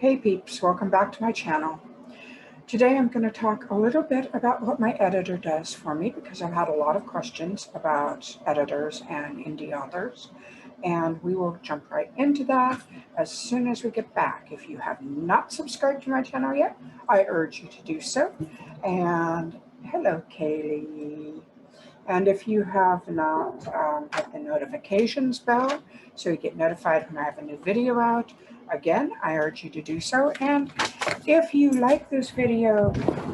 Hey peeps, welcome back to my channel. Today I'm going to talk a little bit about what my editor does for me because I've had a lot of questions about editors and indie authors, and we will jump right into that as soon as we get back. If you have not subscribed to my channel yet, I urge you to do so. And hello Kaylee. And if you have not hit the notifications bell so you get notified when I have a new video out, again, I urge you to do so. And if you like this video,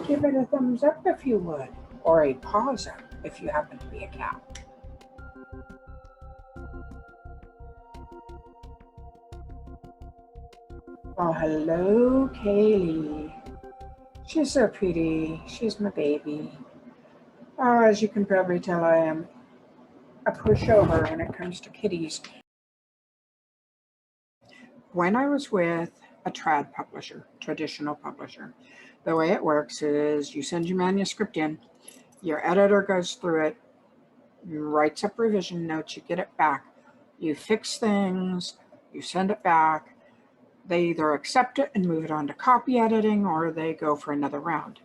give it a thumbs up if you would, or a paws up if you happen to be a cat. Oh, hello, Kaylee. She's so pretty. She's my baby. Oh, as you can probably tell, I am a pushover when it comes to kitties. When I was with a trad publisher, traditional publisher, the way it works is you send your manuscript in, your editor goes through it, writes up revision notes, you get it back, you fix things, you send it back, they either accept it and move it on to copy editing or they go for another round.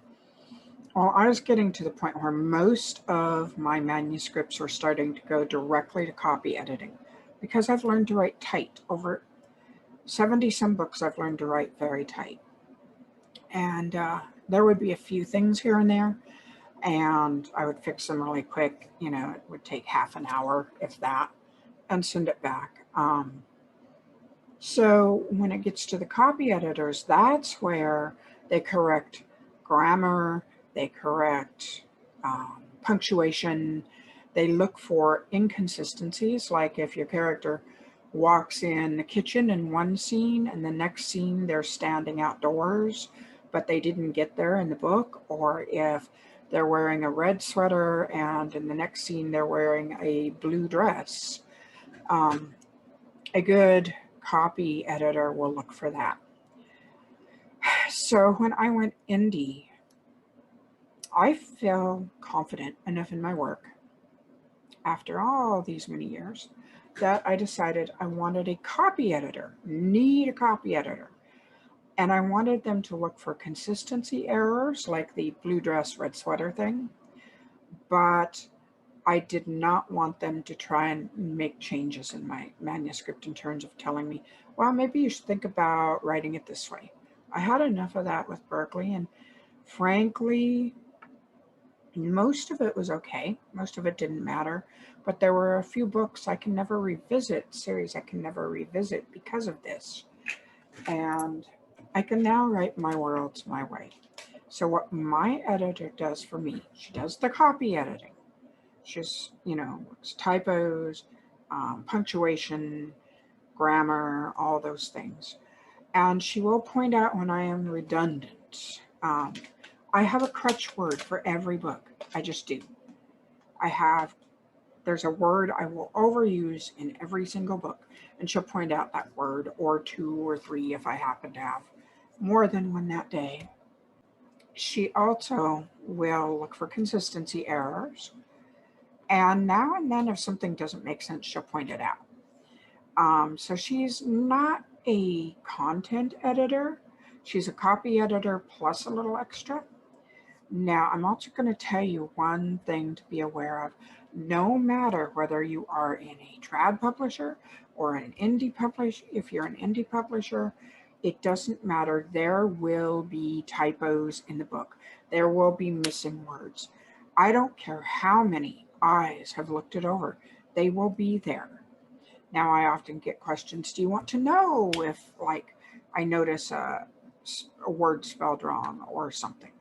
Well, I was getting to the point where most of my manuscripts were starting to go directly to copy editing because I've learned to write tight. Over 70 some books I've learned to write very tight. And there would be a few things here and there, and I would fix them really quick. You know, it would take half an hour, if that, and send it back. So when it gets to the copy editors, that's where they correct grammar, they correct punctuation, they look for inconsistencies, like if your character walks in the kitchen in one scene and the next scene they're standing outdoors, but they didn't get there in the book, or if they're wearing a red sweater and in the next scene they're wearing a blue dress. A good copy editor will look for that. So when I went indie, I feel confident enough in my work after all these many years that I decided I wanted a copy editor, need a copy editor. And I wanted them to look for consistency errors like the blue dress, red sweater thing. But I did not want them to try and make changes in my manuscript in terms of telling me, well, maybe you should think about writing it this way. I had enough of that with Berkeley, and frankly, most of it was okay. Most of it didn't matter, but there were a few books I can never revisit, series I can never revisit because of this. And I can now write my worlds my way. So what my editor does for me, she does the copy editing. She's, typos, punctuation, grammar, all those things. And she will point out when I am redundant. I have a crutch word for every book. I just do. There's a word I will overuse in every single book, and she'll point out that word, or two or three if I happen to have more than one that day. She also will look for consistency errors. And now and then, if something doesn't make sense, she'll point it out. So she's not a content editor. She's a copy editor plus a little extra. Now, I'm also going to tell you one thing to be aware of. No matter whether you are in a trad publisher or an indie publisher, if you're an indie publisher, it doesn't matter. There will be typos in the book. There will be missing words. I don't care how many eyes have looked it over. They will be there. Now, I often get questions, do you want to know if, like, I notice a word spelled wrong or something?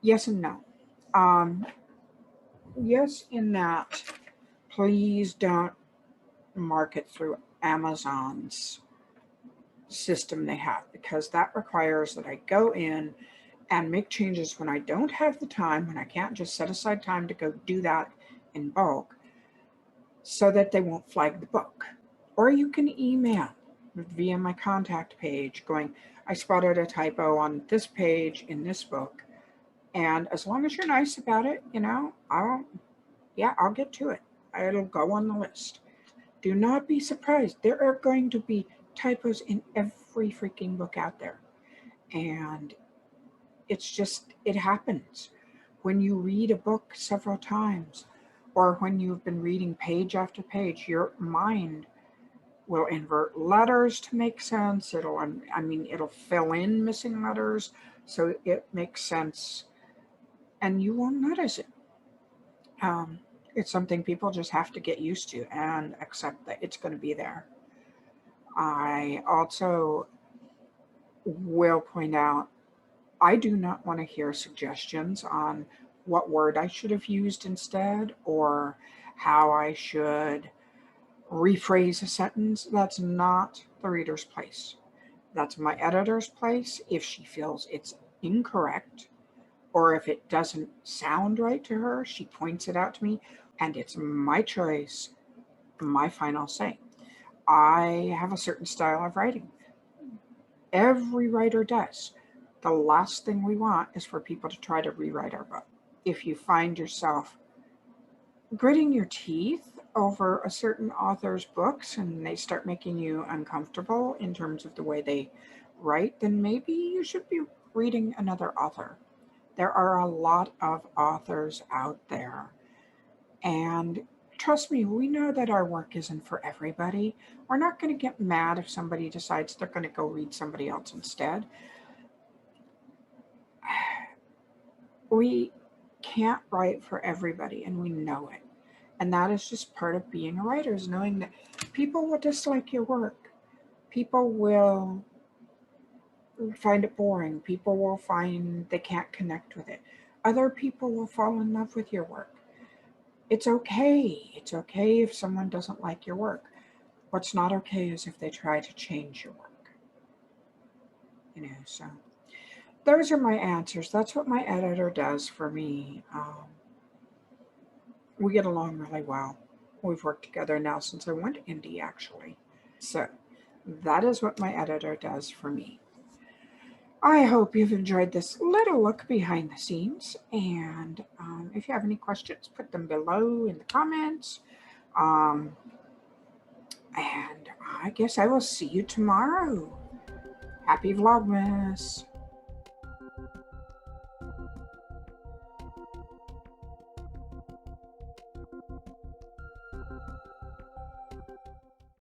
Yes and no. Yes, in that, please don't mark it through Amazon's system they have, because that requires that I go in and make changes when I don't have the time, when I can't just set aside time to go do that in bulk, so that they won't flag the book. Or you can email via my contact page going, I spotted a typo on this page in this book. And as long as you're nice about it, I'll get to it. It'll go on the list. Do not be surprised. There are going to be typos in every freaking book out there. And it's just, it happens. When you read a book several times, or when you've been reading page after page, your mind will invert letters to make sense. It'll fill in missing letters so it makes sense, and you won't notice it. It's something people just have to get used to and accept that it's going to be there. I also will point out, I do not want to hear suggestions on what word I should have used instead, or how I should rephrase a sentence. That's not the reader's place. That's my editor's place. If she feels it's incorrect, or if it doesn't sound right to her, she points it out to me, and it's my choice, my final say. I have a certain style of writing. Every writer does. The last thing we want is for people to try to rewrite our book. If you find yourself gritting your teeth over a certain author's books and they start making you uncomfortable in terms of the way they write, then maybe you should be reading another author. There are a lot of authors out there. And trust me, we know that our work isn't for everybody. We're not going to get mad if somebody decides they're going to go read somebody else instead. We can't write for everybody, and we know it. And that is just part of being a writer, is knowing that people will dislike your work. People will find it boring. People will find they can't connect with it. Other people will fall in love with your work. It's okay. It's okay if someone doesn't like your work. What's not okay is if they try to change your work. So those are my answers. That's what my editor does for me. We get along really well. We've worked together now since I went indie, actually. So that is what my editor does for me. I hope you've enjoyed this little look behind the scenes. And if you have any questions, put them below in the comments. And I guess I will see you tomorrow. Happy Vlogmas.